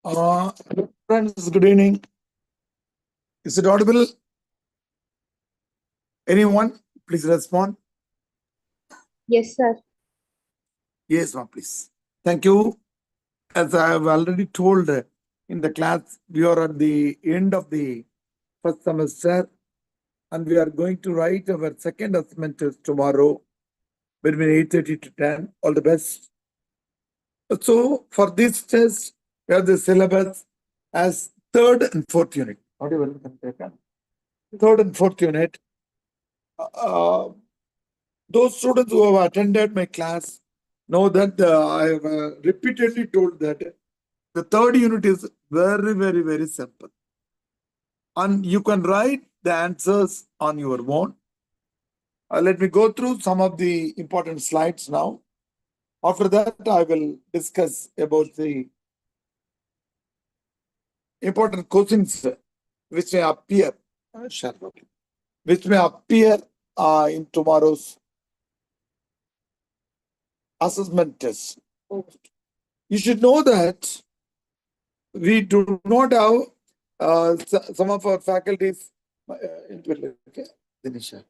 Friends, good evening. Is it audible? Anyone? Please respond. Yes, sir. Yes, ma'am, please. Thank you. As I have already told in the class, we are at the end of the first semester and we are going to write our second assignment test tomorrow between 8:30 to 10. All the best. So for this test, we have the syllabus as third and fourth unit. Third and fourth unit. Those students who have attended my class know that I have repeatedly told that the third unit is very, very, very simple. And you can write the answers on your own. Let me go through some of the important slides now. After that, I will discuss about the important questions which may appear, in tomorrow's assessment test. You should know that we do not have some of our faculties. Dinisha.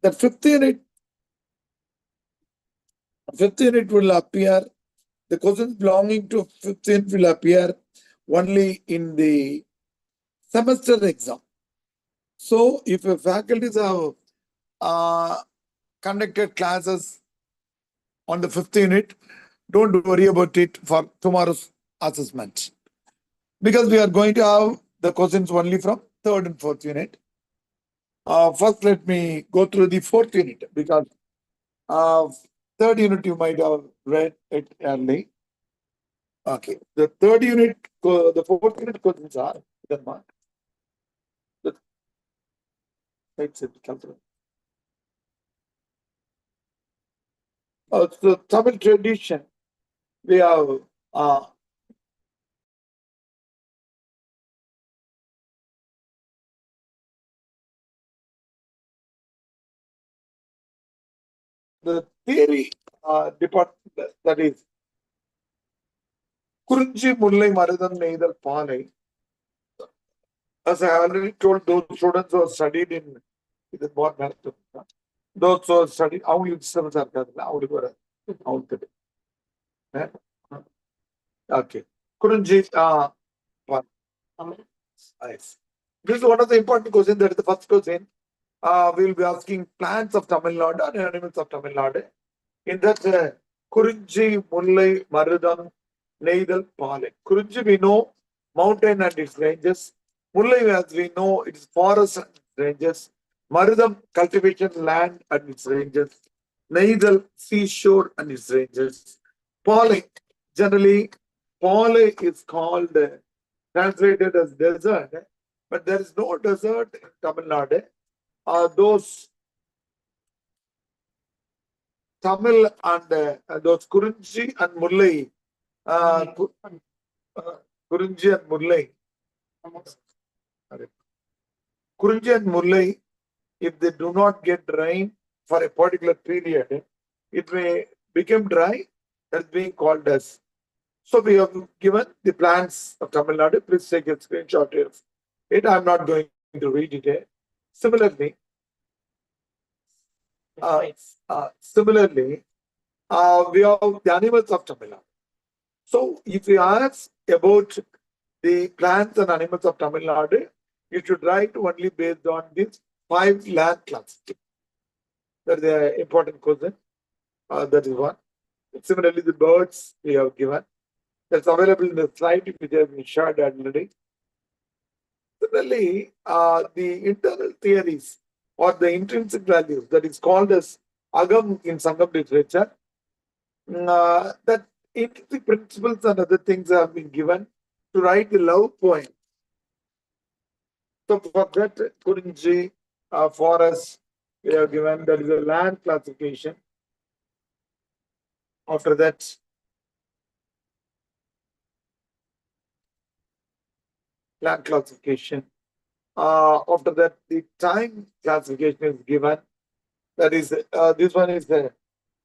The fifth unit will appear. The questions belonging to fifth unit will appear only in the semester exam. So, if your faculties have conducted classes on the fifth unit, don't worry about it for tomorrow's assessment. Because we are going to have the questions only from third and fourth unit. First, let me go through the fourth unit because third unit you might have read it early. Okay, the third unit, the fourth unit questions are the so Tamil tradition, we have the theory department, that is Kurunji Mullai Maridam Neidal Palai. As I already told those students who have studied in the board marathon, those who have studied, அவங்களுக்கு syllabus இருக்காதுல்ல அவங்களுக்கு வர அவங்களுக்கு okay. Kurunji yes. This is one of the important questions. That is the first question. We will be asking plants of Tamil Nadu and animals of Tamil Nadu. In that, Kurunji, Mullai, Marudam, Neidal, Palai. Kurunji, we know mountain and its ranges. Mullai, as we know, it is forest and its ranges. Marudam, cultivation land and its ranges. Neidal, seashore and its ranges. Palai, generally, Palai is called, translated as desert, but there is no desert in Tamil Nadu. Those Tamil and those Kurunji and Mullai, Kurunji and Mullai, Kurunji and Mullai, if they do not get rain for a particular period, it may become dry. That's being called as. So we have given the plants of Tamil Nadu. Please take a screenshot of it. I'm not going to read it here. Similarly, we have the animals of Tamil Nadu. So if you ask about the plants and animals of Tamil Nadu, you should write only based on these 5 land classes. That is an important question. That is one. Similarly, the birds we have given. That's available in the slide which has been shared already. Similarly, the internal theories or the intrinsic values, that is called as Agam in Sangam literature, that intrinsic principles and other things have been given to write the love poem. So for that, Kurunji, forest, we have given, that is a land classification. After that, land classification. After that, the time classification is given. That is, this one is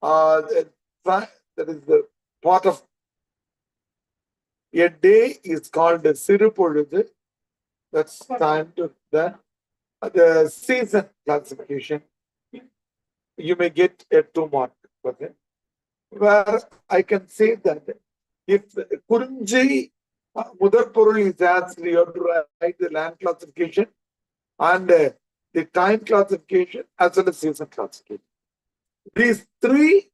That is the part of a day is called a Sirupoludhu. That's time to the season classification. You may get a 2 mark for that. Where I can say that if Kurunji Mudharpurul is asked, you have to write the land classification and the time classification as well as season classification. These three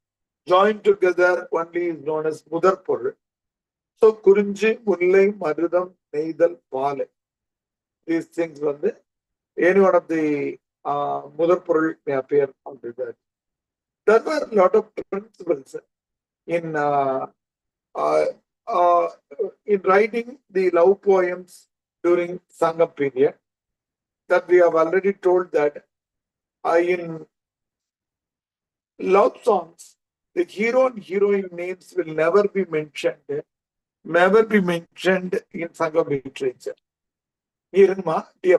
joined together only is known as Mudharpurul. So Kurunji, Mullai, Marudam, Neidal, Pale. These things any one of the Mudharpurul may appear under that. There were a lot of principles in writing the love poems during Sangam period, that we have already told that in love songs, the hero and heroine names will never be mentioned in Sangam literature. Irma, dear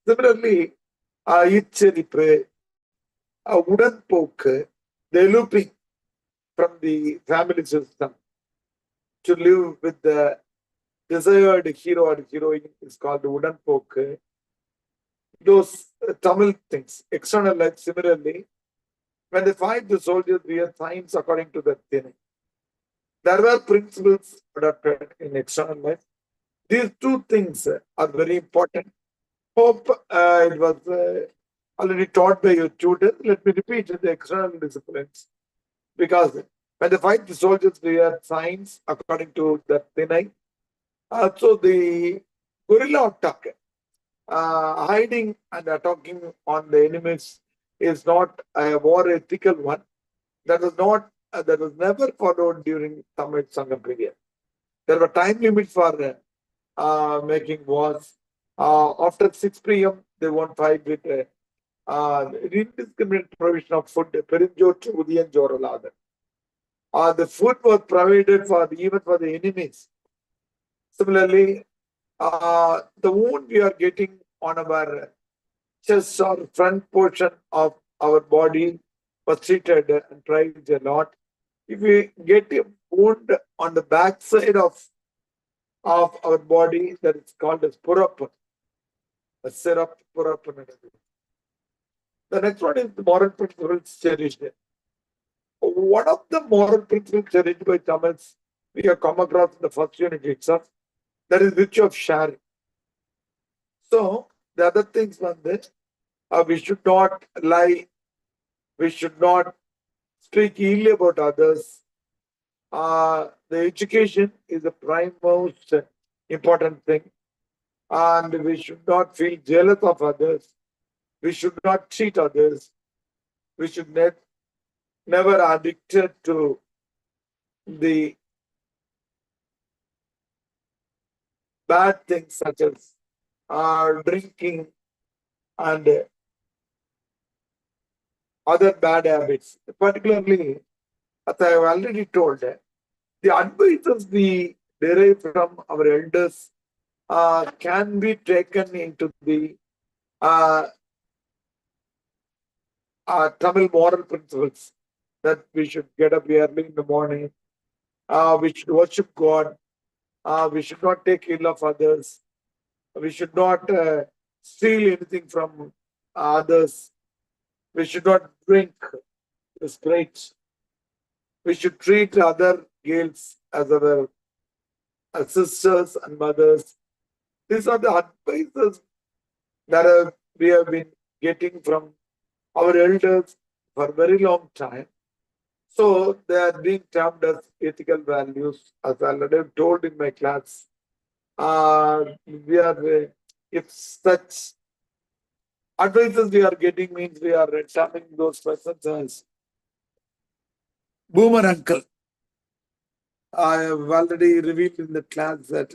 similarly, Icheripu, Udanpoku, the looping from the family system to live with the desired hero or heroine is called Udanpoku. Those Tamil things, external life, similarly, when they fight the soldiers, we have signs according to the thing. There were principles adopted in external life. These two things are very important. Hope it was already taught by your tutor. Let me repeat the external disciplines. Because when they fight the soldiers, we have signs according to the Tinai. So the guerrilla attack, hiding and attacking on the enemies is not a more ethical one. That was never followed during Tamil Sangam period. There were time limits for making wars. After 6 p.m., they won't fight with indiscriminate provision of food. The food was provided even for the enemies. Similarly, the wound we are getting on our chest or front portion of our body was treated and tried a lot. If we get a wound on the back side of our body, that is called as purap, a syrup, purap. The next one is the moral principles cherished. One of the moral principles cherished by Tamils we have come across in the first unit itself, that is virtue of sharing. So the other things was that we should not lie, we should not speak ill about others. The education is the prime most important thing, and we should not feel jealous of others. We should not cheat others. We should never addicted to the bad things such as drinking and other bad habits. Particularly, as I have already told, the advices we derive from our elders can be taken into the Tamil moral principles, that we should get up early in the morning, we should worship God, we should not take ill of others, we should not steal anything from others, we should not drink the spirits, we should treat other girls as our sisters and mothers. These are the advices that we have been getting from our elders for a very long time. So they are being termed as ethical values, as I already told in my class. If such advices we are getting means we are terming those persons as boomer uncle. I have already revealed in the class that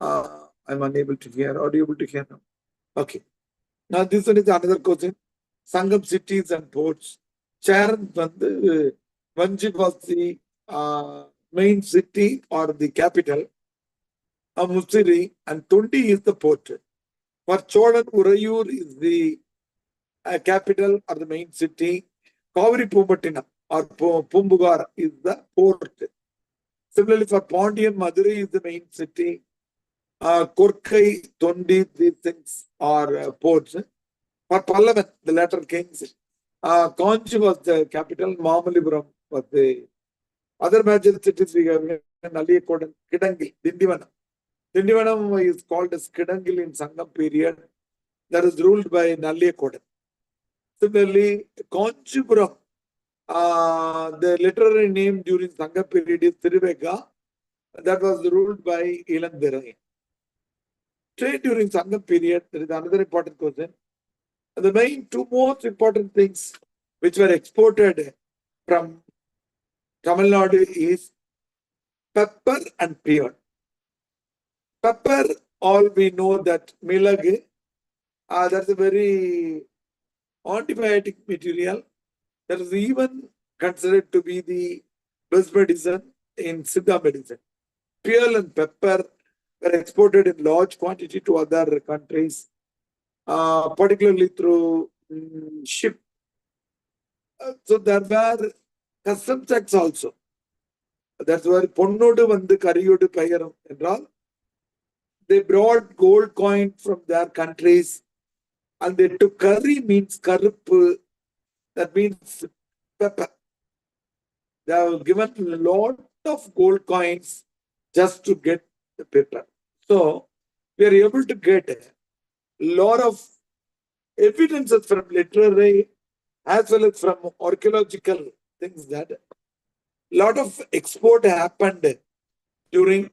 I'm unable to hear. Are you able to hear now? Okay. Now this one is another question. Sangam cities and ports. Charan Vanji was the main city or the capital of Musiri, and Tundi is the port. For Cholan, Urayur is the capital or the main city. Kaveri Pumpattinam or Pumbugar is the port. Similarly, for Pondian, Madurai is the main city. Korkai, Tondi, these things are ports. For Pallavan, the latter kings, Kanchi was the capital, Mamalipuram was the other major cities. We have Nalliyakodan, Kidangil, Dindivanam. Dindivanam is called as Kidangil in Sangam period. That is ruled by Nalliyakodan. Similarly, Kanchipuram, the literary name during Sangam period is Tiruvega. That was ruled by Ilandirai. Trade during Sangam period, there is another important question. The main two most important things which were exported from Tamil Nadu is pepper and peon. Pepper, all we know that milag, that's a very antibiotic material that is even considered to be the best medicine in Siddha medicine. Peon and pepper were exported in large quantity to other countries, particularly through ship. So there were custom checks also. That's why Ponnodu vandu Kariyodu Payaram என்றால் they brought gold coin from their countries and they took curry means karuppu, that means pepper. They have given a lot of gold coins just to get the pepper. So we are able to get a lot of evidences from literary as well as from archaeological things that a lot of export happened during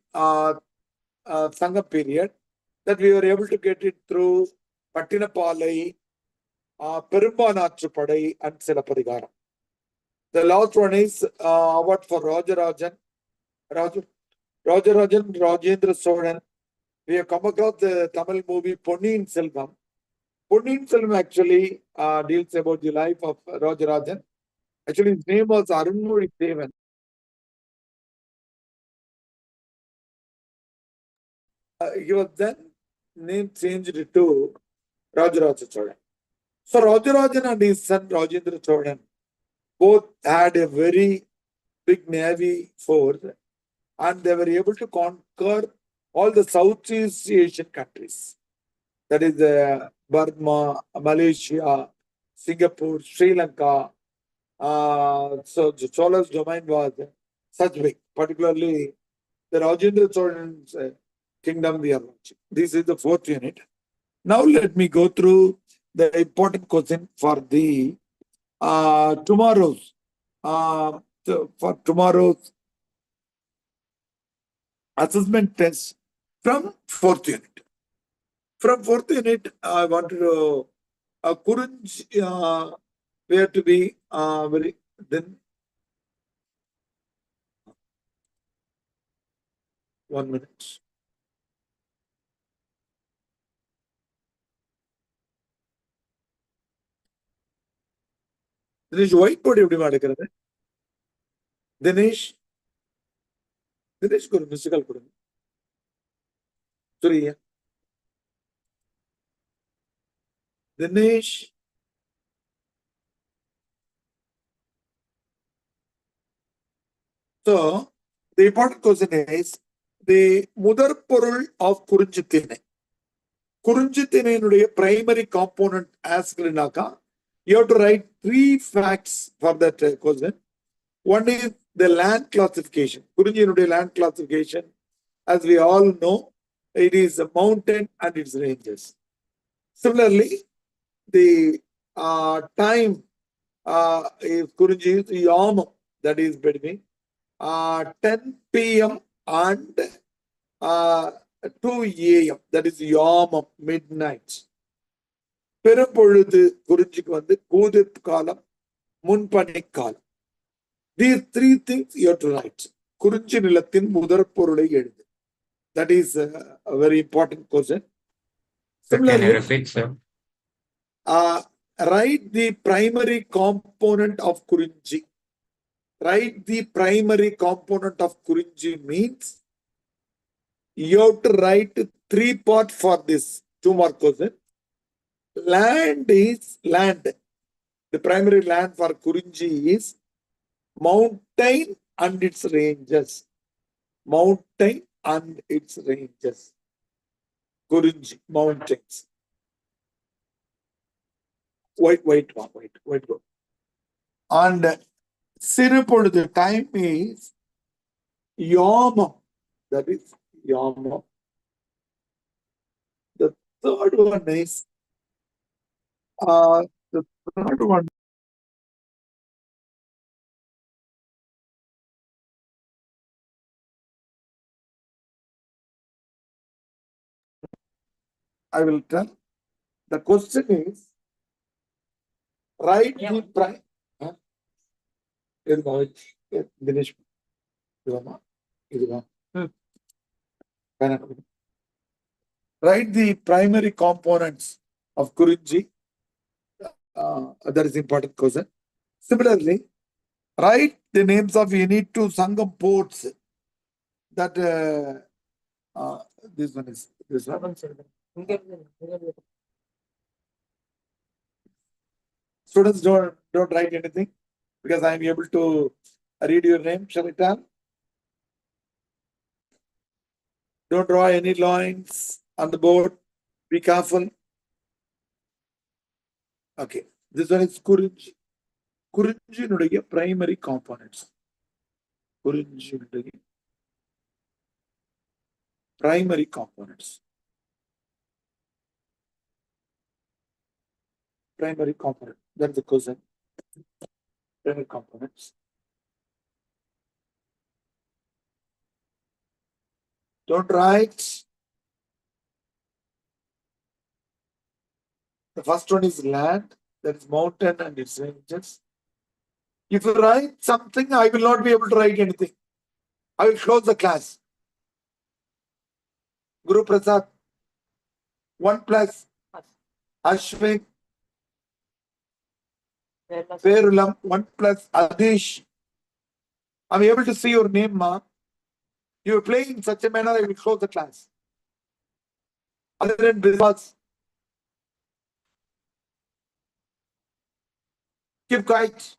Sangam period, that we were able to get it through Pattinapalai, Perumbanatrupadai and Silapadigaram. The last one is award for Rajarajan, Rajendra Cholan. We have come across the Tamil movie Ponniyin Selvam. Ponniyin Selvam actually deals about the life of Rajarajan. Actually, his name was Arunmozhi Devan. He was then name changed to Rajaraja Cholan. So Rajarajan and his son Rajendra Cholan both had a very big navy force, and they were able to conquer all the Southeast Asian countries. That is Burma, Malaysia, Singapore, Sri Lanka. So the Chola's domain was such big, particularly the Rajendra Cholan's kingdom we are watching. This is the fourth unit. Now let me go through the important question for the tomorrow's assessment test from fourth unit. From fourth unit, I wanted to Kurunj where to be very then 1 minute. Dinesh, white board எப்படி மாடுக்கிறது? Dinesh ஒரு miss call கொடுங்க. Sorry. Dinesh. So the important question is the முதற் பொருள் of குறிஞ்சித்திணை. குறிஞ்சித்திணையினுடைய primary component asked, you have to write 3 facts for that question. One is the land classification. குறிஞ்சியினுடைய land classification, as we all know, it is a mountain and its ranges. Similarly, the time is Kurunji is Yamam, that is between 10 p.m. and 2 a.m. That is Yamam, midnight. பெரும்பொழுது குறிஞ்சிக்கு வந்து கூதித் காலம், முன்பனி காலம். These 3 things you have to write. குறிஞ்சி நிலத்தின் முதற் பொருளை எழுது. That is a very important question. Can you repeat, sir? Write the primary component of Kurunji. Write the primary component of Kurunji means you have to write 3 parts for this 2 mark question. land is land. The primary land for Kurinji is mountain and its ranges. Mountain and its ranges. Kurinji, mountains. White one. And Sirupur, the time is Yama. That is Yama. The third one is the third one. I will tell. The question is write the prime. Huh? Dinesh. Write the primary components of Kurinji. That is important question. Similarly, write the names of any two Sangam ports that this one is this one. Students don't write anything because I am able to read your name. Shall I tell? Don't draw any lines on the board. Be careful. Okay. This one is Kurinji. Kurinji primary components. Kurinji primary components. Primary component. That's the question. Primary components. Don't write. The first one is land. That is mountain and its ranges. If you write something, I will not be able to write anything. I will close the class. Guru Prasad. 1 plus Ashwin. Perulam. 1 plus Adish. I'm able to see your name, ma. You are playing in such a manner, I will close the class. Other than Biswas, keep quiet.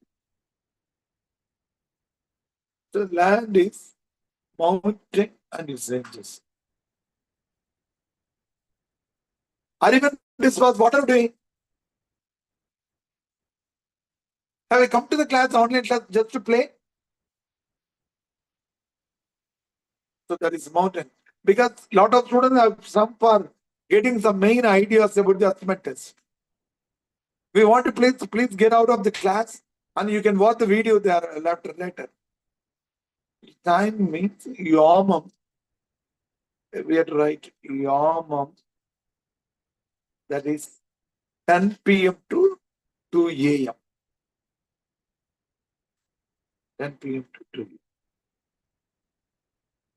The land is mountain and its ranges. Ariman Biswas, what are you doing? Have I come to the class, online class, just to play? So that is mountain. Because a lot of students have some for getting some main ideas about the assessment test. We want to please get out of the class and you can watch the video there later. Time means Yamam. We have to write Yamam. That is 10 p.m. to 2 a.m. 10 p.m. to 2 a.m.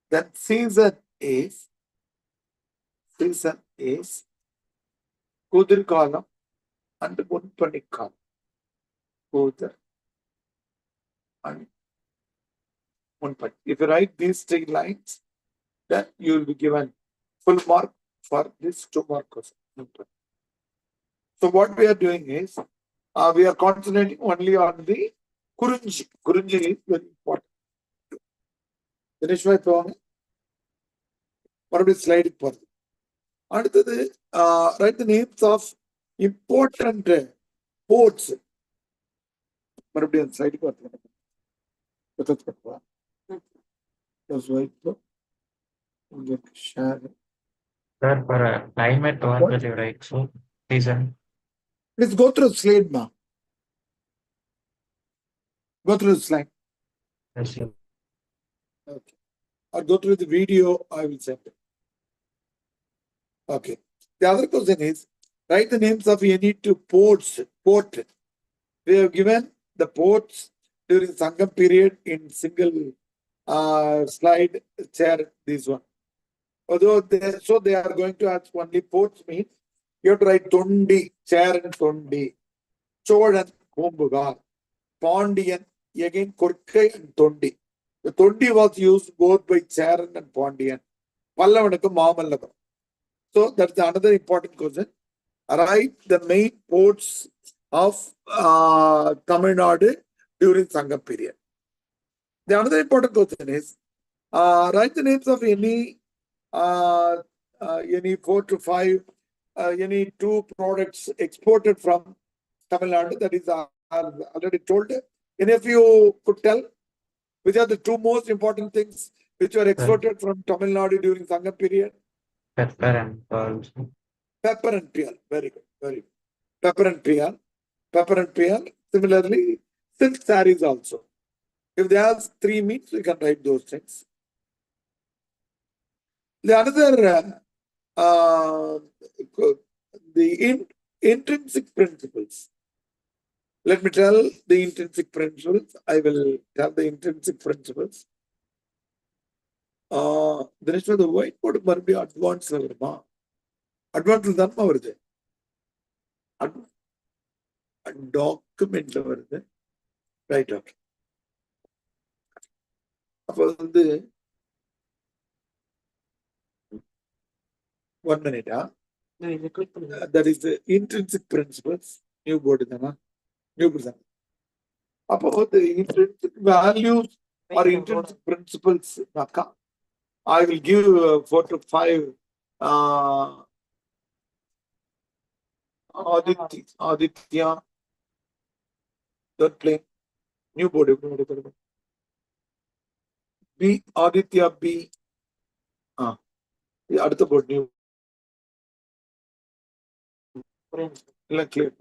Then season is Kudir Kalam and Munpani Kalam. Kudir and Munpani. If you write these 3 lines, then you will be given full mark for this 2 mark question. So what we are doing is, we are concentrating only on the Kurinji. Kurinji is very important. Finish my program. Slide for write the names of important ports. Slide for share. Sir, for climate, what will you write? So, season. Please go through the slide, ma. Go through the slide. Yes, sir. Okay. Or go through the video, I will send it. Okay. The other question is, write the names of any 2 ports. Port. We have given the ports during Sangam period in single slide, share this one. Although they are going to ask only ports means you have to write Tondi, Chair and Tondi, Chodan, Kombuga, Pondian, again Kurkai and Tondi. The Tondi was used both by Charan and Pondian. Pallavanakku Maamallakam. So that's another important question. write the main ports of Tamil Nadu during Sangam period. The another important question is write the names of any 4 to 5 any 2 products exported from Tamil Nadu. That is already told. Any of you could tell which are the 2 most important things which were exported from Tamil Nadu during Sangam period? Pepper and pearls. Pepper and pearl. Very good. Very good. Pepper and pearl. Pepper and pearl. Similarly, silk sarees also. If they have 3 means, we can write those things. The another, the intrinsic principles. Let me tell the intrinsic principles. I will tell the intrinsic principles. The rest of the whiteboard must be advanced. Advanced தான் வருது. Document வருது. Right, okay. அப்போ வந்து 1 minute. That is the intrinsic principles. New board தானா? New board. அப்போ the intrinsic values or intrinsic principles நாக்கா I will give 4 to 5 Aditya. Don't play. New board. B. Aditya B. அடுத்த board new. Clear.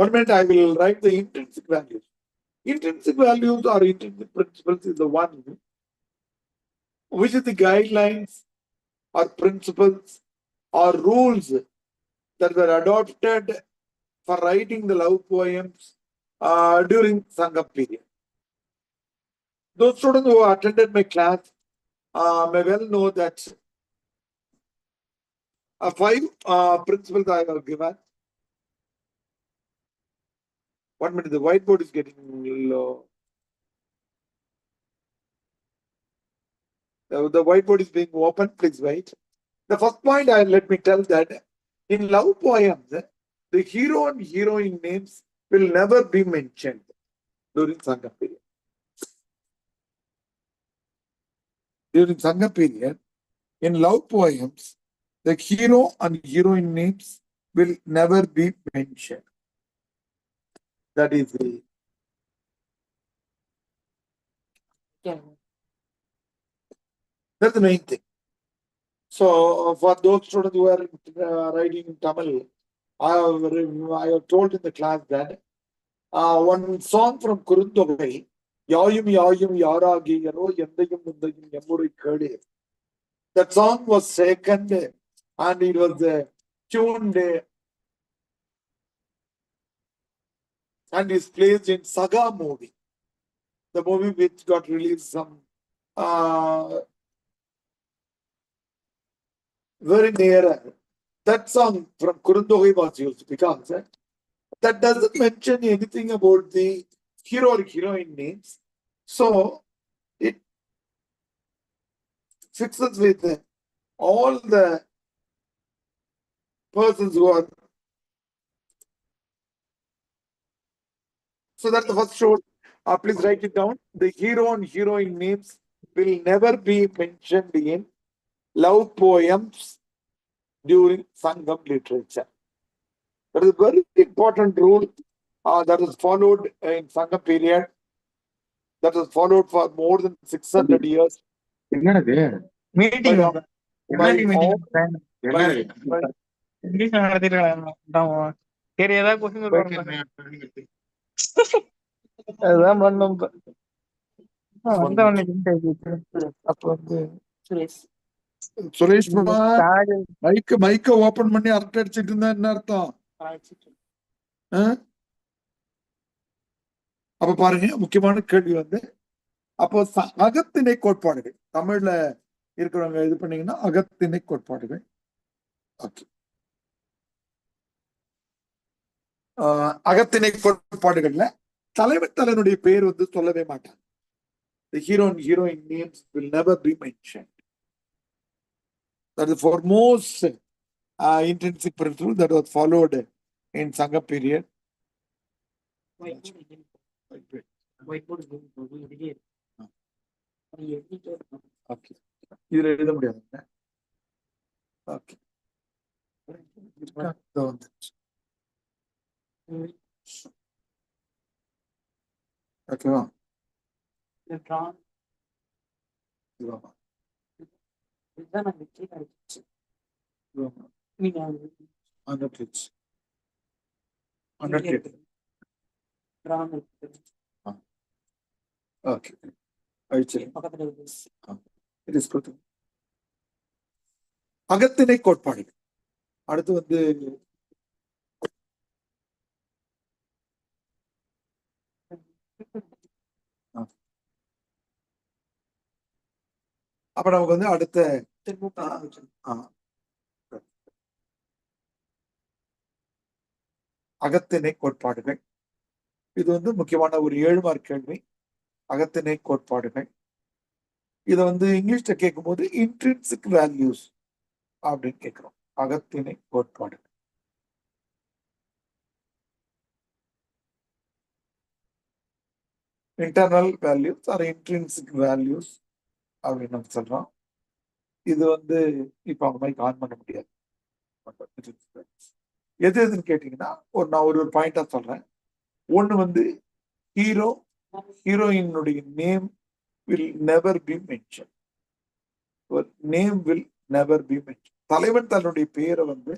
One minute, I will write the intrinsic values. Intrinsic values or intrinsic principles is the one which is the guidelines or principles or rules that were adopted for writing the love poems during Sangam period. Those students who attended my class may well know that 5 principles I have given. 1 minute, the whiteboard is getting low. The whiteboard is being open, please wait. The first point, let me tell that in love poems, the hero and heroine names will never be mentioned during Sangam period. During Sangam period, in love poems, the hero and heroine names will never be mentioned. That is the that's the main thing. So for those students who are writing in Tamil, I have told in the class that one song from Kurundogai, Yayum Yayum Yaragi Yaro Yendayum Mundayum Yamuri Kade. That song was second and it was tuned and is placed in Saga movie. The movie which got released some very near. That song from Kurundogai was used because that doesn't mention anything about the hero or heroine names. So it fixes with all the persons who are. So that's the first short. Please write it down. The hero and heroine names will never be mentioned in love poems during Sangam literature. That is a very important rule that is followed in Sangam period. That is followed for more than 600 years. Meeting. Suresh மைக்க open பண்ணி அரட்டை அடிச்சிட்டு இருந்தா என்ன அர்த்தம்? அப்ப பாருங்க, முக்கியமான கேள்வி வந்து அப்போ அகத்திணை கோட்பாடுகள் தமிழ்ல இருக்கிறவங்க இது பண்ணீங்கன்னா அகத்திணை கோட்பாடுகள். அகத்திணை கோட்பாடுகள்ல தலைவனுடைய பேர் வந்து சொல்லவே மாட்டாங்க. The hero and heroine names will never be mentioned. That is the foremost intrinsic principle that was followed in Sangha period. Okay. இதுல எழுத முடியாது. Okay. இதோ வந்துருச்சு. ஓகேவா? இதுவாமா? இதுவாமா? 100 kids. 100 kids. Okay. அழிச்சிரு. It is good. அகத்திணை கோட்பாடு. அடுத்து வந்து அப்ப நமக்கு வந்து அடுத்த அகத்திணை கோட்பாடுகள். இது வந்து முக்கியமான ஒரு 7 மார்க் கேள்வி. அகத்திணை கோட்பாடுகள். இத வந்து இங்கிலீஷ்ல கேட்கும்போது இன்ட்ரின்சிக் வேல்யூஸ் அப்படின்னு கேட்கிறோம். அகத்திணை கோட்பாடு. Internal values are intrinsic values அப்படின்னு நம்ம சொல்றோம். இது வந்து இப்ப அந்த மாதிரி ஆன் பண்ண முடியாது. எது எதுன்னு கேட்டீங்கன்னா நான் ஒரு பாயிண்டா சொல்றேன். ஒண்ணு வந்து ஹீரோயினுடைய name will never be mention. Name will never be mention. தலைவன் தன்னுடைய பெயரை வந்து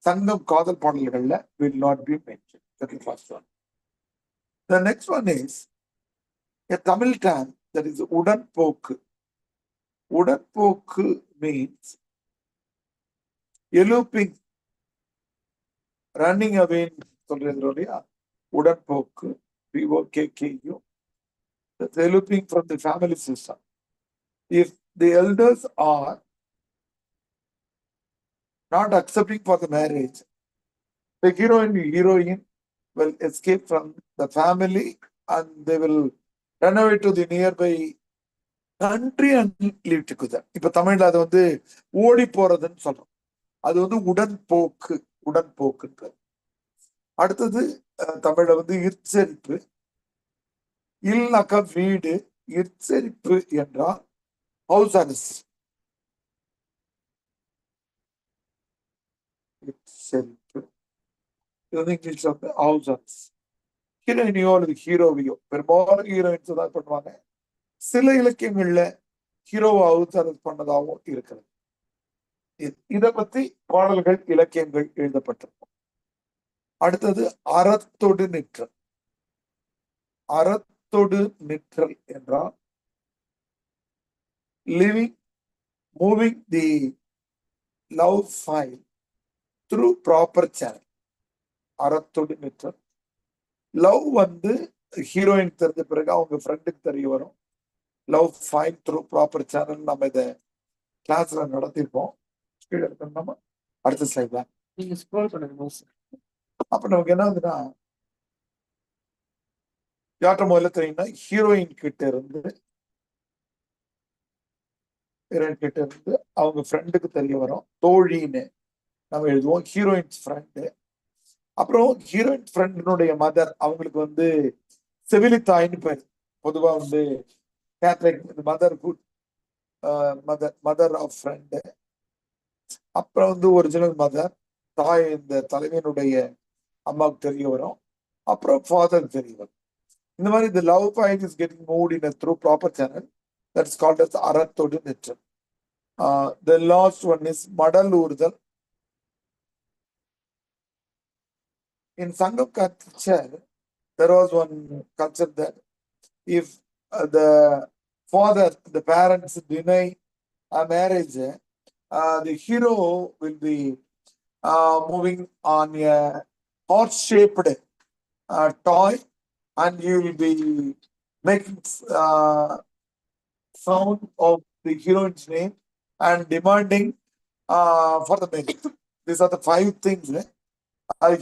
சங்கம் காதல் பாடல்கள்ல will not be mention. That is the first one. The next one is a Tamil term that is உடன்போக்கு. உடன்போக்கு means eloping, running away சொல்றது இல்லையா? உடன்போக்கு, POKKU. That's eloping from the family system. If the elders are not accepting for the marriage, the hero and heroine will escape from the family and they will run away to the nearby country and live together. இப்ப தமிழ்ல அது வந்து ஓடி போறதுன்னு சொல்றோம். அது வந்து உடன்போக்கு. உடன்போக்குன்றது. அடுத்தது தமிழ்ல வந்து இற்செரிப்பு. இல்லக்க வீடு. இற்செரிப்பு என்றால் ஹவுஸ் அரெஸ்ட். இற்செரிப்பு. இது வந்து இங்கிலீஷ்ல வந்து ஹவுஸ் அரெஸ்ட். ஹீரோயினியோ அல்லது ஹீரோவையோ, பெரும்பாலும் ஹீரோயின்ஸ் தான் பண்ணுவாங்க. சில இலக்கியங்கள்ல ஹீரோவை ஹவுஸ் அரெஸ்ட் பண்ணதாகவும் இருக்கிறது. இத பத்தி பாடல்கள், இலக்கியங்கள் எழுதப்பட்டிருக்கும். அடுத்தது அறத்தொடு நிற்றல். அறத்தொடு நிற்றல் என்றால் moving the love file through proper channel. அறத்தொடு நிற்றல். லவ் வந்து ஹீரோயின் தெரிஞ்ச பிறகு அவங்க ஃப்ரெண்டுக்கு தெரிய வரும். Love file through proper channel நம்ம இதை கிளாஸ்ல நடத்திருப்போம். கீழே இருக்கணும். அடுத்த ஸ்லைட் தான் நீங்க ஸ்க்ரோல் பண்ணுங்க. அப்ப நமக்கு என்ன ஆகுதுன்னா, யார்ட்ட முதல்ல தெரியும்னா ஹீரோயின் கிட்ட இருந்து அவங்க ஃப்ரெண்டுக்கு தெரிய வரும். தோழின்னு நம்ம எழுதுவோம். Heroines friend. அப்புறம் ஹீரோயின் ஃப்ரெண்டினுடைய மதர், அவங்களுக்கு வந்து செவிலித்தாயின்னு பேர். பொதுவா வந்து கேத்ரிக் மதர்ஹுட், மதர் ஆஃப் ஃப்ரெண்டு. அப்புறம் வந்து ஒரிஜினல் மதர், தாய், இந்த தலைவனுடைய அம்மாவுக்கு தெரிய வரும். அப்புறம் ஃபாதர் தெரிய வரும். இந்த மாதிரி the love file is getting moved in a through proper channel. That's called as அறத்தொடு நிற்றல். The last one is மடல் ஊறுதல். In Sangam culture, there was one culture that if the father, the parents deny a marriage, the hero will be moving on a horse-shaped toy, and you will be making sound of the heroine's name and demanding for the marriage. These are the 5 things.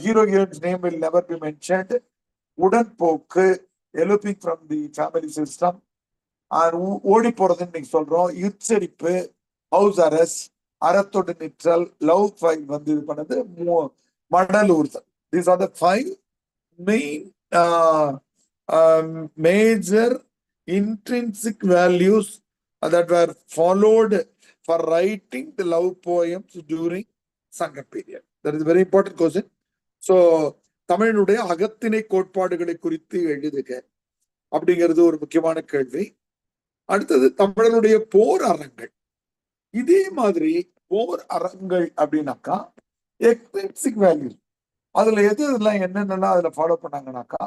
Heroine's name will never be mentioned. உடன்போக்கு, eloping from the family system, ஓடி போறதுன்னு நீங்க சொல்றோம். இற்செரிப்பு, house arrest, அறத்தொடு நிற்றல், love 5 வந்து இது பண்ணது, மடல் ஊர்தல். These are the 5 main major intrinsic values that were followed for writing the love poems during Sangha period. That is a very important question. So, தமிழனுடைய அகத்திணை கோட்பாடுகளை குறித்து எழுதுக அப்படிங்கிறது ஒரு முக்கியமான கேள்வி. அடுத்தது தமிழனுடைய போர் அறங்கள். இதே மாதிரி போர் அறங்கள் அப்படின்னாக்கா எக்ஸ்ட்ரின்சிக் வேல்யூ, அதுல எது இதெல்லாம் என்னென்னலாம் அதுல ஃபாலோ பண்ணாங்கன்னாக்கா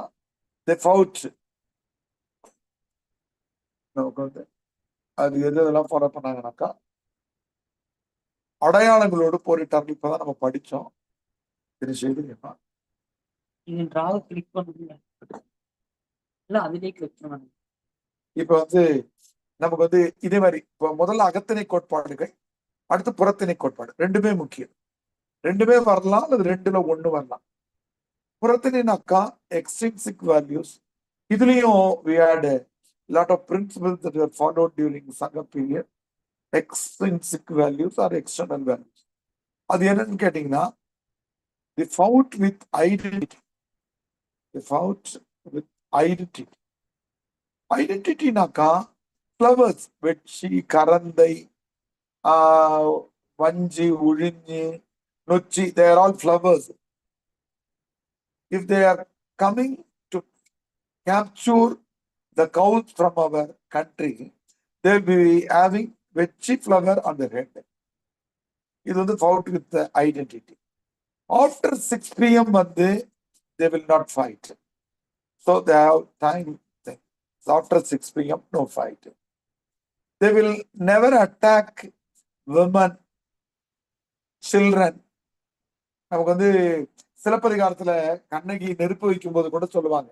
அது எது இதெல்லாம் ஃபாலோ பண்ணாங்கன்னாக்கா அடையாளங்களோடு போரிட்டார்கள். இப்பதான் நம்ம படிச்சோம். செய்திருக்கா இப்ப வந்து நமக்கு வந்து இதே மாதிரி இப்ப முதல்ல அகத்திணை கோட்பாடுகள், அடுத்து புறத்திணை கோட்பாடு, ரெண்டுமே முக்கியம். ரெண்டுமே வரலாம் அல்லது ரெண்டுல ஒண்ணு வரலாம். புறத்திணைனாக்கா எக்ஸ்ட்ரின்சிக் வேல்யூஸ். இதுலயும் we had a lot of principles that were followed during Sangha period. Extrinsic values or external values. அது என்னன்னு கேட்டீங்கன்னா the fought with identity. The fought with identity. Identityனாக்கா ஃப்ளவர்ஸ், வெட்சி, கரந்தை, வஞ்சி, உழிஞ்சி, நொச்சி, they are all flowers. If they are coming to capture the cows from our country, they will be having vechi flower on their head. இது வந்து fought with the identity. After 6 p.m. வந்து they will not fight. So they have time. So after 6 p.m. no fight. They will never attack women, children. நமக்கு வந்து சிலப்பதிகாரத்துல கண்ணகி நெருப்பு வைக்கும் போது கூட சொல்லுவாங்க.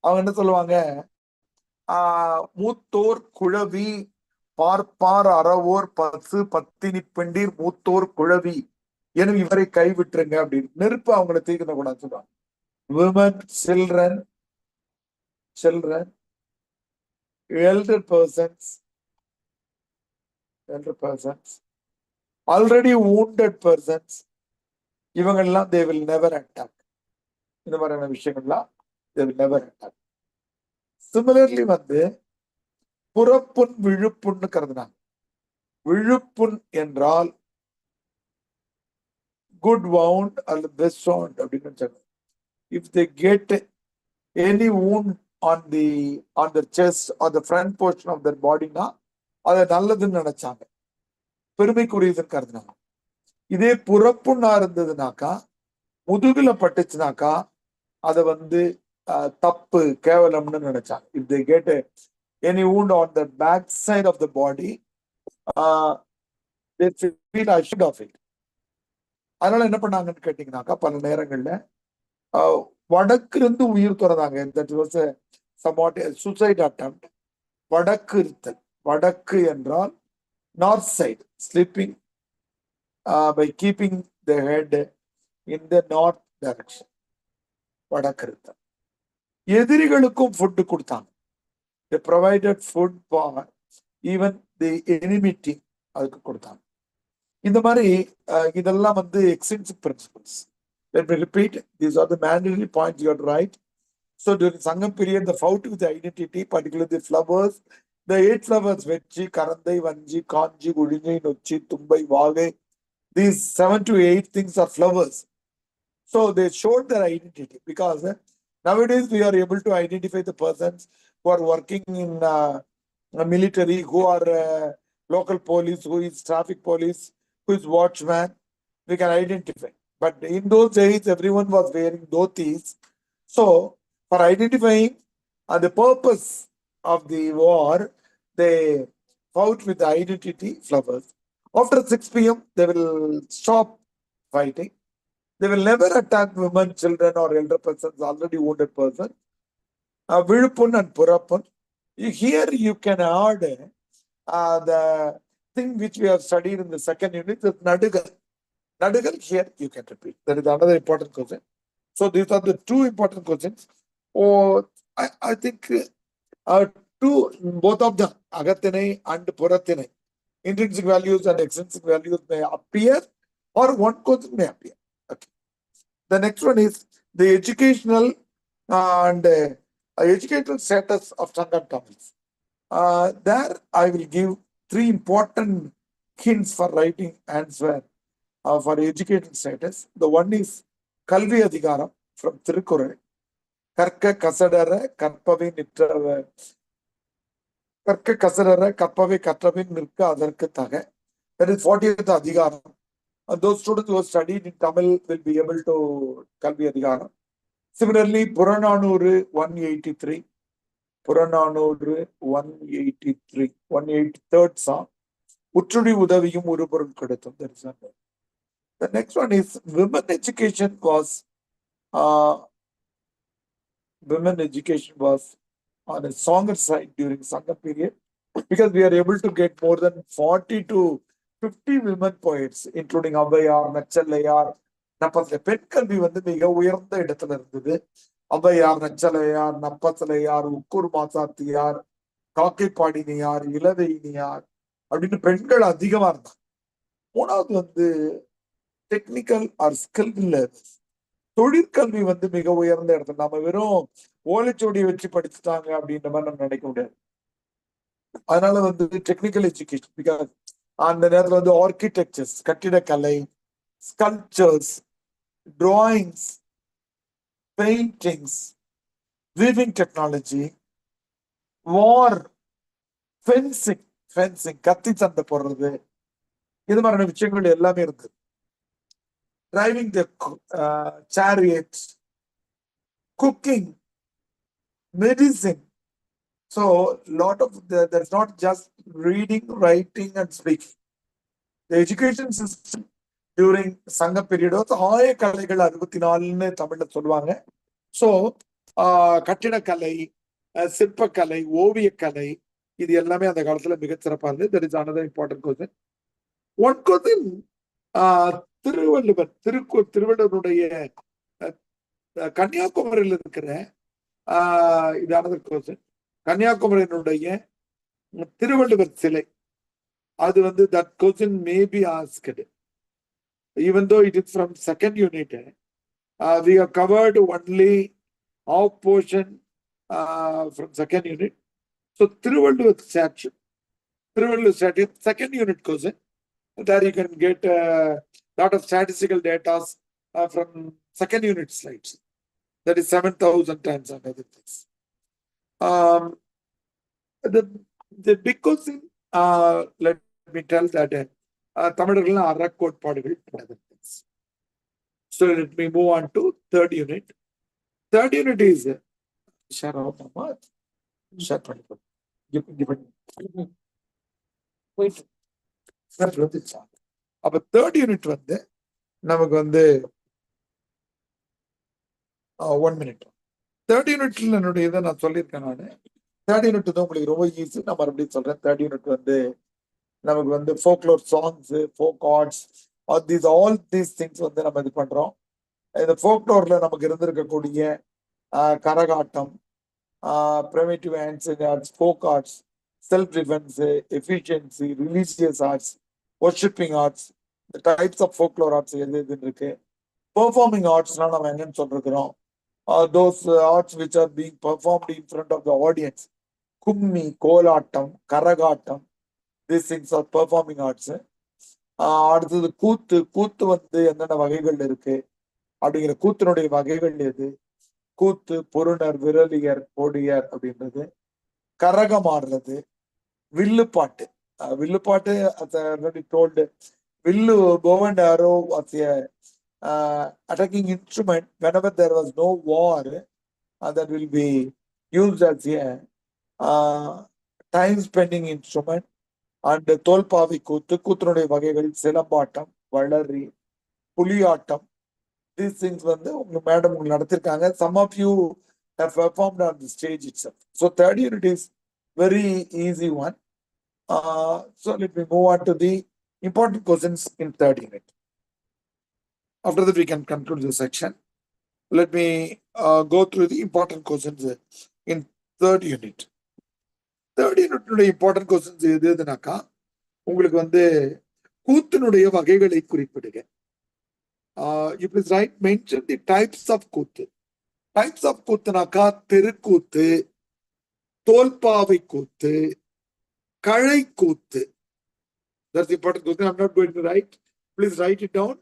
அவங்க என்ன சொல்லுவாங்க, மூத்தோர் குழவி பார்ப்பார் அறவோர் பசு பத்தினி பெண்டீர் மூத்தோர் குழவி எனும் இவரை கைவிட்டுருங்க அப்படின்னு. நெருப்பு அவங்களை தீர்க்க கூடாது சொல்லுவாங்க. Women, children, elder persons, already wounded persons, இவங்கெல்லாம் they will never attack. இந்த மாதிரியான விஷயங்கள்லாம் they will never attack. Similarly வந்து புறப்புண் விழுப்புண்ணு கருதுனாங்க. விழுப்புண் என்றால் good wound or best wound அப்படின்னு சொல்லுவாங்க. If they get any wound on the chest or the front portion of their body னா அதை நல்லதுன்னு நினைச்சாங்க, பெருமைக்குரியதுன்னு கருதுனாங்க. இதே புறப்புண்ணா இருந்ததுனாக்கா, முதுகுல பட்டுச்சுனாக்கா அதை வந்து தப்பு, கேவலம்னு நினைச்சாங்க. If they get any wound on the back side of the body, they feel ashamed of it. அதனால என்ன பண்ணாங்கன்னு கேட்டீங்கன்னாக்கா, பல நேரங்கள்ல வடக்கு இருந்து உயிர் துறந்தாங்க. That was a somewhat a suicide attempt. வடக்கு இருத்தல். வடக்கு என்றால் north side, sleeping by keeping the head in the north direction. வடக்கு இருத்தல். எதிரிகளுக்கும் ஃபுட் கொடுத்தாங்க. They provided food for even the enmity, அதுக்கு கொடுத்தாங்க. இந்த மாதிரி இதெல்லாம் வந்து extrinsic principles. Let me repeat, these are the mandatory points you have to write. So during Sangam period, the fought with the identity, particularly the flowers, the 8 flowers, Vechi, Karandai, Vanji, Kanji, Gudinji, Nochi, Tumbai, Vage, these 7 to 8 things are flowers. So they showed their identity, because nowadays we are able to identify the persons who are working in military, who are local police, who is traffic police, who is watchman. We can identify. But in those days, everyone was wearing dhotis. So for identifying the purpose of the war, they fought with the identity flowers. After 6 p.m., they will stop fighting. They will never attack women, children, or elder persons, already wounded persons. Vilupun and Purapun. Here you can add the thing which we have studied in the second unit, the Nadugal. Nadugal, here you can repeat. That is another important question. So these are the 2 important questions. I think both of them, Agathinai and Purathinai, intrinsic values and extrinsic values may appear, or one question may appear. Okay. The next one is the educational and educational status of Sangam Tamils. There I will give 3 important hints for writing answer for educational status. The one is Kalvi Adhikaram from Tirukkural. Karka Kasadara Karpavi Nitra Karka Kasadara Karpavi Katravi Nirka Adarka Taga. That is 40th Adhikaram. Those students who have studied in Tamil will be able to Kalvi Adhikaram. Similarly, Purananuru 183. Purananuru 183. 183rd song. Uttudi Udaviyum Urupurul Kadatham. That is one. The next one is women education was on a stronger side during Sangha period, because we are able to get more than 40 to 50 women poets, including Abhayar, Nachallayar, Napasla. பெண் கல்வி வந்து மிக உயர்ந்த இடத்துல இருந்தது. அவ்வையார், நச்சலையார், நப்பசலையார், உக்கூர் மாசாத்தியார், காக்கைப்பாடினியார், இளவையினியார் அப்படின்னு பெண்கள் அதிகமா இருந்தாங்க. மூணாவது வந்து டெக்னிக்கல் ஆர் ஸ்கில் தொழிற்கல்வி வந்து மிக உயர்ந்த இடத்துல. நம்ம வெறும் ஓலைச்சோடி வச்சு படிச்சுட்டாங்க அப்படின்ற மாதிரி நம்ம நினைக்க முடியாது. அதனால வந்து டெக்னிக்கல் எஜுகேஷன், பிகாஸ் அந்த நேரத்துல வந்து ஆர்கிடெக்சர்ஸ், கட்டிடக்கலை, sculptures, drawings, paintings, weaving technology, war, fencing கத்தி சண்டை போடுறது, இது மாதிரியான விஷயங்கள் எல்லாமே இருக்கு. Driving the chariots, cooking, medicine. So, lot of there's not just reading, writing, and speaking. The education system during Sangha period was ஆய கலைகள் 64ன்னு தமிழ்ல சொல்லுவாங்க. ஸோ கட்டிடக்கலை, சிற்பக்கலை, ஓவியக்கலை, இது எல்லாமே அந்த காலத்துல மிகச்சிறப்பா இருந்தது. That is another important question. One question, திருவள்ளுவருடைய கன்னியாகுமரியில் இருக்கிற இதானது கோஷன், கன்னியாகுமரியினுடைய திருவள்ளுவர் சிலை, அது வந்து that question may be asked. Even though it is from second unit, we have covered only half portion from second unit. So Tiruvallur statue, second unit question. There you can get a lot of statistical data from second unit slides. That is 7,000 times and other things. The big question, let me tell that Tamil அறக்கோட்பாடுகள் and other things. So let me move on to third unit. Third unit is share out share பண்ணிப்போம். அப்ப third unit வந்து நமக்கு வந்து 1 minute. Third யூனிட்ல என்னுடைய இதை நான் சொல்லியிருக்கேன். நான் தேர்ட் யூனிட் தான் உங்களுக்கு ரொம்ப ஈஸி. நான் மறுபடியும் சொல்றேன். தேர்ட் யூனிட் வந்து நமக்கு வந்து folklore songs, folk arts, all these things வந்து நம்ம இது பண்றோம். இந்த ஃபோக்லோர்ல நமக்கு இருந்திருக்கக்கூடிய கரகாட்டம், primitive ancient arts, folk arts, self-defense, efficiency, religious arts, worshipping arts, the types of folklore arts எது இருக்கு. Performing arts நம்ம என்னன்னு சொல்றோம், those arts which are being performed in front of the audience. Kummi, Kolattam, Karakattam, these things are performing arts. அடுத்தது கூத்து வந்து என்னென்ன வகைகள் இருக்கு அப்படிங்கிற கூத்தினுடைய வகைகள் எது, கூத்து, பொருணர், விரலியர், பொடியர் அப்படின்றது. கரகம் ஆடுறது, வில்லுப்பாட்டு. வில்லுப்பாட்டு, as I already told, villu, bow and arrow was a attacking instrument whenever there was no war, that will be used as a time spending instrument. And தோல்பாவை கூத்து, கூத்தினுடைய வகைகள் சிலம்பாட்டம், வளரி, புலியாட்டம், these things வந்து உங்க மேடம் உங்களுக்கு நடத்திருக்காங்க. Some of you have performed on the stage itself. So third unit is very easy one. So let me move on to the important questions in third unit. After that we can conclude this section. Let me go through the important questions in third unit. Third unit important questions எதுனாக்கா, உங்களுக்கு வந்து கூத்தினுடைய வகைகளை குறிப்பிடுங்க. You please write, mention the types of கூத்து. Types of கூத்துனாக்கா தெருக்கூத்து, தோல்பாவை கூத்து, கழை கூத்து. That's the important question. I'm not going to write. Please write it down.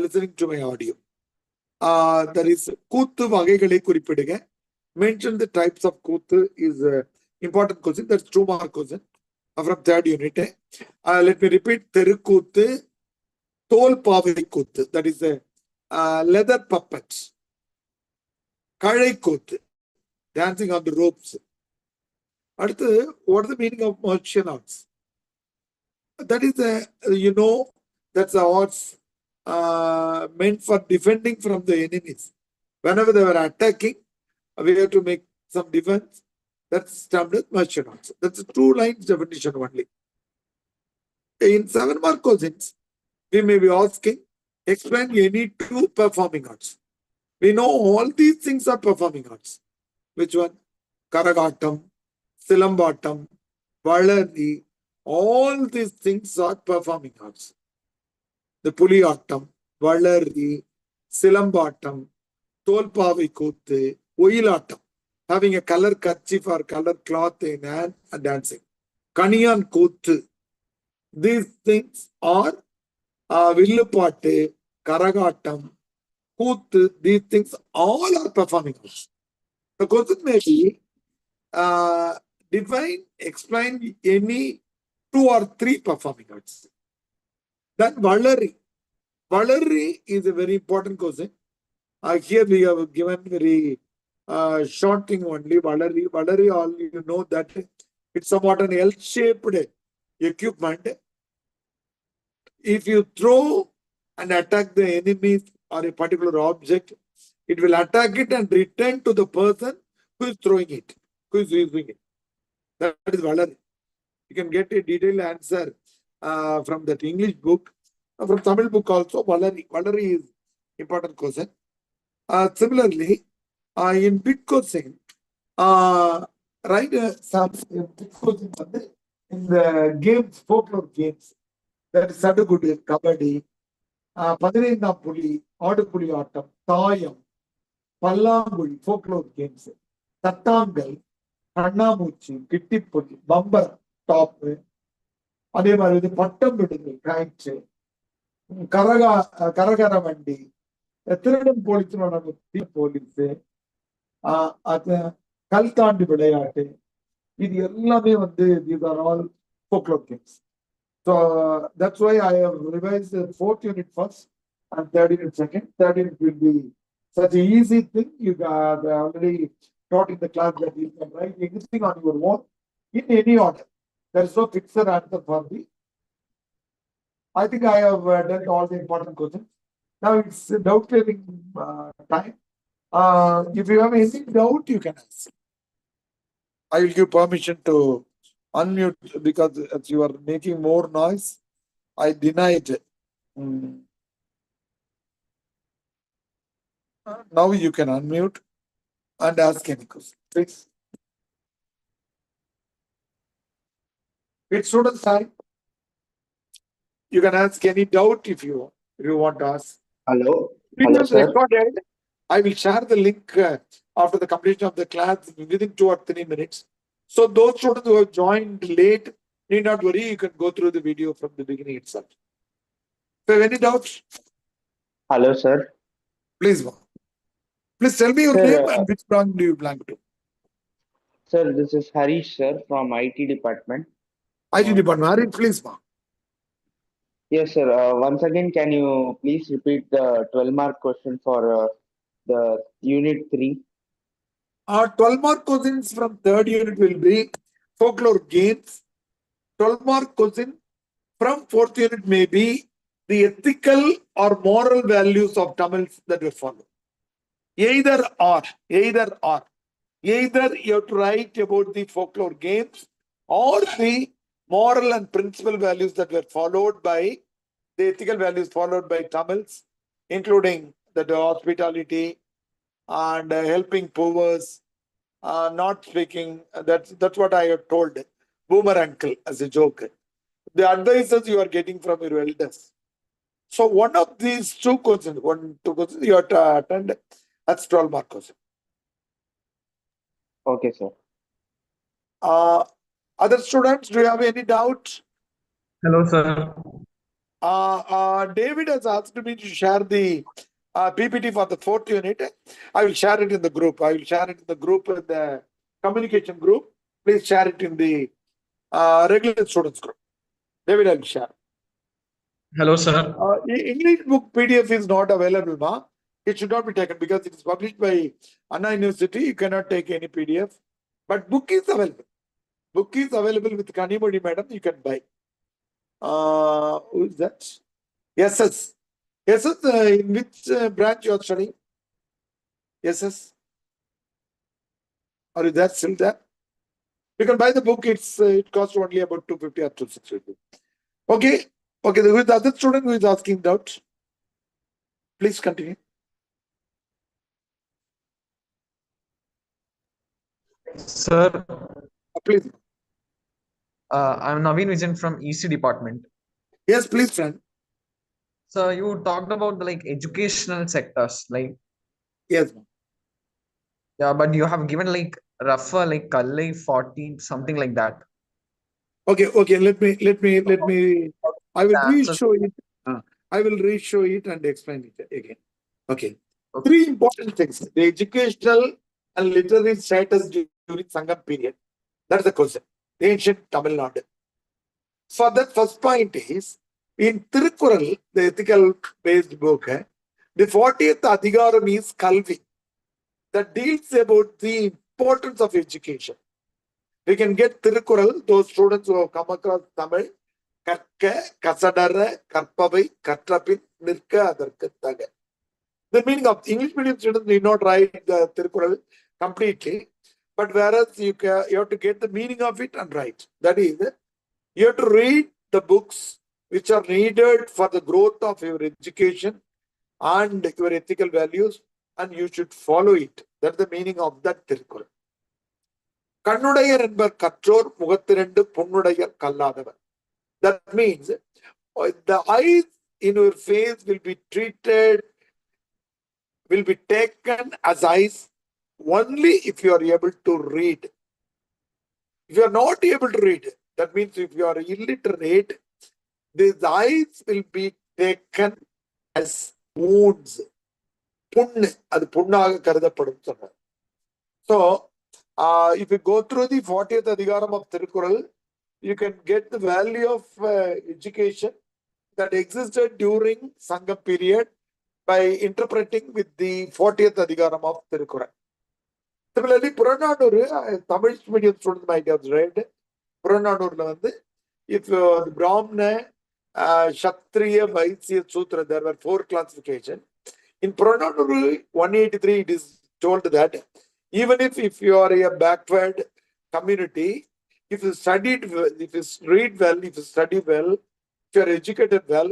Listening to my audio. There is கூத்து வகைகளை குறிப்பிடுங்க. Mention the types of கூத்து is important question. That's 2 mark question from 3rd unit. Let me repeat. தெருக்கூத்து, தோல்பாவை கூத்து. That is leather puppets. கழை கூத்து, dancing on the ropes. அடுத்து, what is the meaning of martial arts? That is that's the arts meant for defending from the enemies. Whenever they were attacking, we have to make some defense. That's termed as martial arts. That's a 2 lines definition only. In 7 mark questions, we may be asking, explain any 2 performing arts. We know all these things are performing arts. Which one? Karagatam, Silambatam, Valari, all these things are performing arts. The Puliyattam, Valari, Silambatam, Tolpavai Kuthu, Oyilattam, having a color kerchief or color cloth in hand and dancing. Kaniyan Kuthu. These things are Villupattu, Karagatam, Kuthu, these things all are performing arts. The question may be, define, explain any 2 or 3 performing arts. Then Valari. Valari is a very important question. Here we have given very short thing only. Valari, all you know that it's somewhat an L-shaped equipment. If you throw and attack the enemies or a particular object, it will attack it and return to the person who is throwing it, who is using it. That is Valari. You can get a detailed answer from that English book, from Tamil book also. Valari. Valari is important question. Similarly, in big question, write some big question in the games, folklore games. That is Sadugudu, Kabaddi, Padirindam Puli, Adupuli Attam, Tayam, Pallanguli, folklore games, Tattangal, Kannamuchi, Kittipudi, Bumper, Top, அதே மாதிரி வந்து பட்டம் விடுதல், காய்ச்சி, கரகர வண்டி, திருடன் police, அது கல் தாண்டி விளையாட்டு, இது எல்லாமே வந்து these are all folklore games. So that's why I have revised the 4th unit first and 3rd unit second. 3rd unit will be such an easy thing. You have already taught in the class that you can write anything on your own in any order. There is no fixed answer for me. I think I have done all the important questions. Now it's doubt clearing time. If you have any doubt, you can ask. I will give permission to unmute because as you are making more noise, I denied. Now you can unmute and ask any question. Please. It's student time. You can ask any doubt if you want to ask. Hello. It Hello, is sir. recorded. I will share the link after the completion of the class within 2 or 3 minutes. So those students who have joined late, need not worry. You can go through the video from the beginning itself. So any doubts? Hello, sir. Please tell me your Sir, name and which branch do you belong to? Sir, this is Harish, sir, from IT department. IT department. Harish, please. Yes, sir. Once again, can you please repeat the 12-mark question for the unit 3? 12 mark questions from 3rd unit will be folklore games. 12 mark question from 4th unit may be the ethical or moral values of Tamils that we follow. Either or. Either you have to write about the folklore games or the moral and principal values that were followed by the ethical values followed by Tamils, including the hospitality and helping poor, not speaking. That's what I have told Boomer uncle as a joke. the advices you are getting from your elders. So one of these two questions, you have to attend. That's 12 mark question. Okay, sir. Other students, do you have any doubt? Hello, sir. David has asked me to share the PPT for the 4th unit. I will share it in the group. In the communication group. Please share it in the regular students group. David, I will share. Hello, sir. English book PDF is not available, ma. It should not be taken because it is published by Anna University. You cannot take any PDF. But book is available. Book is available with Kanimodi madam. You can buy. Who is that? Yes. Yes, in which branch you are studying? Yes. Or is that still there? You can buy the book. It costs only about 250 or 260. Okay. Who is the other student who is asking doubt? Please continue. Sir, Please. I'm Naveen Vijan from EC department. Yes, please, friend. So you talked about the educational sectors, Yes. yeah, but you have given rougher Kallai 40, something like that. Okay. Let me. I will Answers. re-show it. I will re-show it and explain it again. Okay. 3 important things: the educational and literary status during Sangam period. That's the question. Ancient Tamil Nadu. For that, first point is in Tirukural, the ethical-based book. The 40th Adhigaram is Kalvi, that deals about the importance of education. We can get Tirukural, those students who have come across Tamil, Karka, Kasadara, Karpavai, Katrapin, Nirka, Adarkataga. The meaning of English medium students need not write the Tirukural completely, but whereas you have to get the meaning of it and write. That is, you have to read the books which are needed for the growth of your education and your ethical values, and you should follow it. That's the meaning of that Tirukural. Kannudayar என்பர் கற்றோர் முகத்திரண்டு பொன்னுடையர் கல்லாதவர். That means the eyes in your face will be taken as eyes only if you are able to read. If you are not able to read, that means if you are illiterate, these eyes will be taken as wounds. புண்ணு, அது புண்ணாக கருதப்படும் சொன்னார். So, if you go through the 40th Adhigaram of Tirukural, you can get the value of education that existed during Sangam period by interpreting with the 40th Adhigaram of Tirukural. Similarly, Purananuru, Tamil medium students might have read, Purananurla வந்து, if the Brahmana, Kshatriya, Vaisya, Sutra, there were 4 classifications. In Purananuru 183, it is told that even if you are a backward community, if you studied well, if you read well, if you study well, if you are educated well,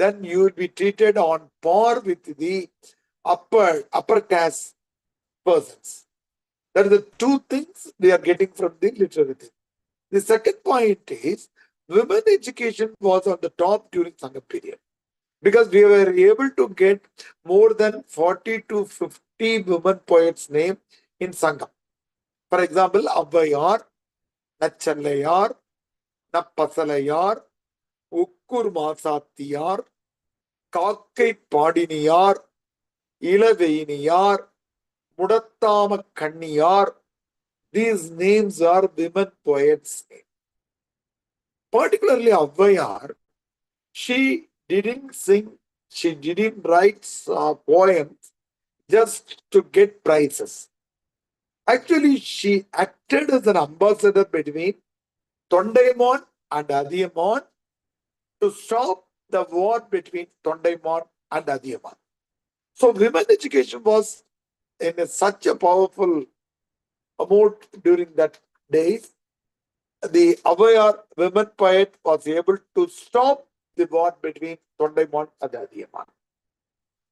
then you will be treated on par with the upper caste persons. That are the 2 things they are getting from the literature. The second point is women education was on the top during Sangam period, because we were able to get more than 40 to 50 women poets' name in Sangam. For example, Avvayar, Nachallayar, Nappasalayar, Ukkur Masattiyar, Kakkai Padiniyar, Ilaveyniyar, Mudattama Kanniyar. These names are women poets' names. Particularly Avvayar, she didn't sing, she didn't write poems just to get prizes. Actually, she acted as an ambassador between Tondaiman and Adiyaman to stop the war between Tondaiman and Adiyaman. So, women education was in such a powerful mode during that days. The Avvayar women poet was able to stop the war between Tondaiman and Adiyaman.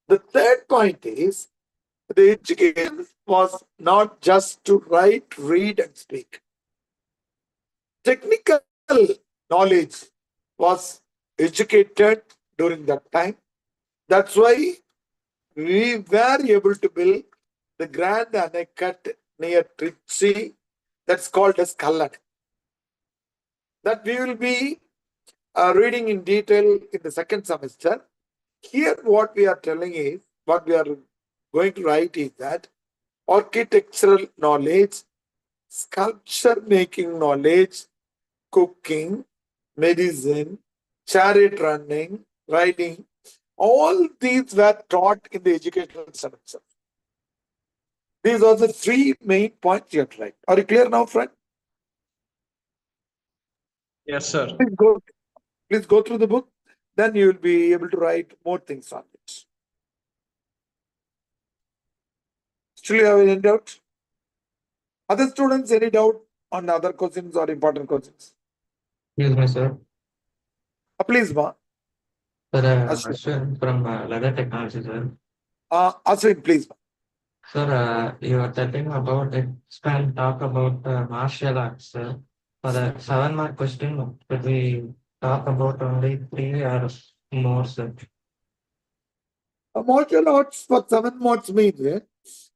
The third point is the education was not just to write, read, and speak. Technical knowledge was educated during that time. That's why we were able to build the Grand Anacut near Trichy. That's called as Kallan. That we will be reading in detail in the second semester. Here, what we are telling is, what we are going to write is that architectural knowledge, sculpture making knowledge, cooking, medicine, chariot running, riding, all these were taught in the educational semester. These are the three main points you have to write. Are you clear now, friend? Yes, sir. Please go through the book. Then you will be able to write more things on it. Still you have any doubt? Other students, any doubt on other questions or important questions? Excuse me, sir. Please, ma. Sir, Ashwin. Ashwin from Leather Technology, sir. Ashwin, please. Sir, you are telling about expand talk about martial arts, sir. For the 7 mark question, could we talk about only 3 or more, sir? Martial arts for 7 marks means,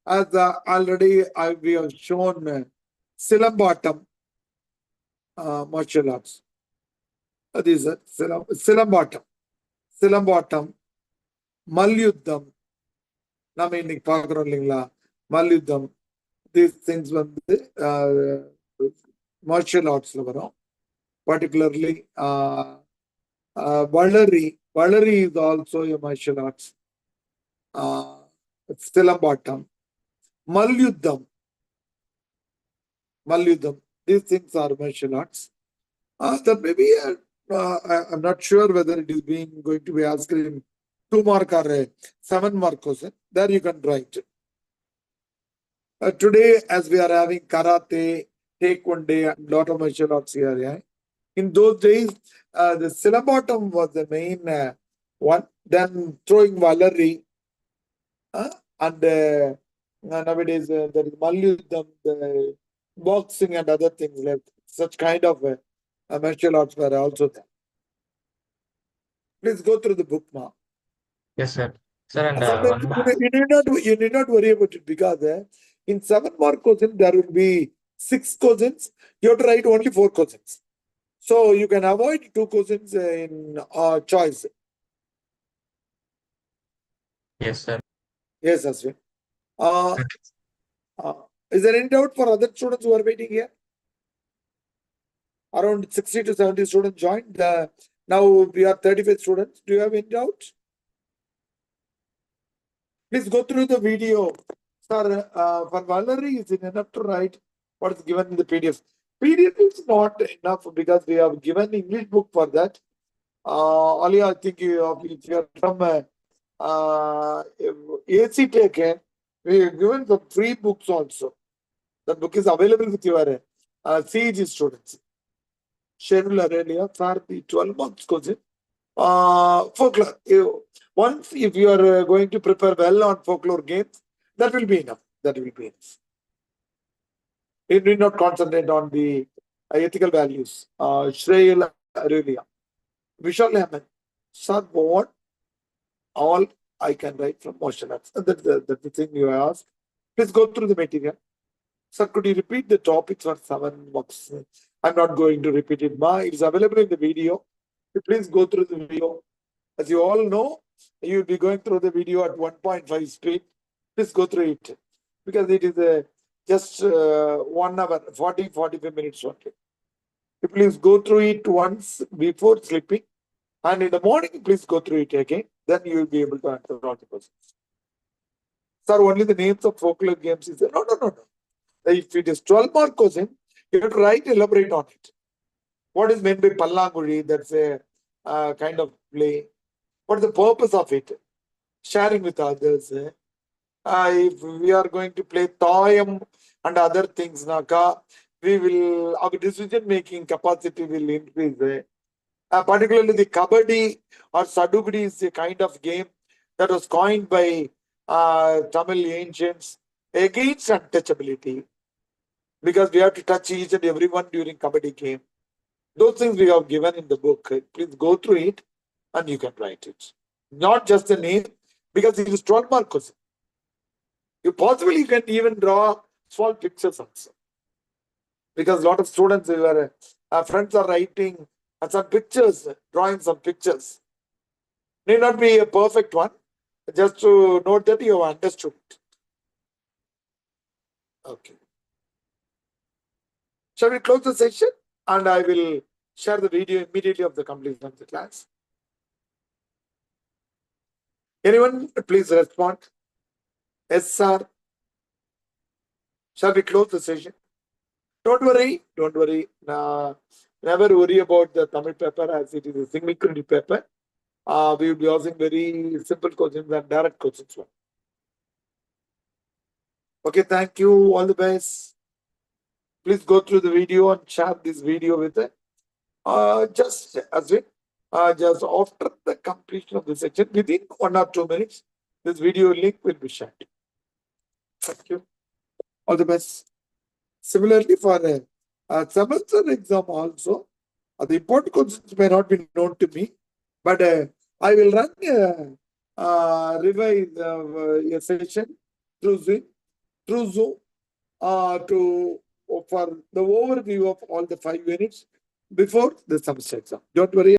as already we have shown, Silambatam martial arts. These are Silambatam, Malyuddham. நாம இன்னைக்கு பார்க்கிறோம் இல்லைங்களா, மல்யுத்தம், these things வந்து martial artsல வரும். Particularly Valari is also a martial arts. Silambatam, Malyuddham, these things are martial arts. That may be I'm not sure whether it is going to be asked in 2 mark or 7 mark question. There you can write. Today, as we are having karate, taekwondo, and lot of martial arts here, yeah. In those days, the Silambatam was the main one. Then throwing Valari, and nowadays there is Malyuddham, the boxing and other things like such kind of martial arts were also there. Please go through the book now. Yes, sir. Sir, and Sometimes one more. you need not worry about it because in 7 mark question there will be 6 questions. You have to write only 4 questions. So you can avoid 2 questions in choice. Yes, sir. Yes, Ashwin. Is there any doubt for other students who are waiting here? Around 60 to 70 students joined. Now we are 35 students. Do you have any doubt? Please go through the video. Sir, for Valerie, is it enough to write what is given in the PDF? PDF is not enough because we have given English book for that. Ali, I think if you are from AC Taken, we have given the free books also. The book is available with your CEG students. Schedule earlier for the 12 months question. Folklore. Once if you are going to prepare well on folklore games, that will be enough. That will be enough. You need not concentrate on the ethical values. Shreyal Aurelia. Vishal Hammond. Sir, what all I can write from martial arts. That's the thing you asked. Please go through the material. Sir, could you repeat the topics for 7 marks? I'm not going to repeat it. It's available in the video. Please go through the video. As you all know, you will be going through the video at 1.5 speed. Please go through it because it is just 1 hour, 45 minutes only. Please go through it once before sleeping, and in the morning, please go through it again. Then you will be able to answer all the questions. Sir, only the names of folklore games is there. No. If it is 12 mark question, you have to write, elaborate on it. What is meant by Pallanguli? That's a kind of play. What is the purpose of it? Sharing with others. If we are going to play Toyam and other things, our decision making capacity will increase. Particularly the Kabaddi or Sadugudi is a kind of game that was coined by Tamil ancients against untouchability, because we have to touch each and everyone during Kabaddi game. Those things we have given in the book. Please go through it and you can write it. Not just a name, because it is 12 mark question. You possibly you can even draw small pictures also. Because a lot of students, our friends are writing some pictures, drawing some pictures. Need not be a perfect one, just to note that you have understood it. Okay. Shall we close the session? And I will share the video immediately of the completion of the class. Anyone, please respond. Yes, sir. Shall we close the session? Don't worry. Never worry about the Tamil paper, as it is a single credit paper. We will be asking very simple questions and direct questions. Okay, thank you. All the best. Please go through the video and share this video with it. Just after the completion of the section, within 1 or 2 minutes, this video link will be shared. Thank you. All the best. Similarly, for a semester exam also, the important questions may not be known to me, but I will run revise a session through Zoom for the overview of all the 5 units before the semester exam. Don't worry.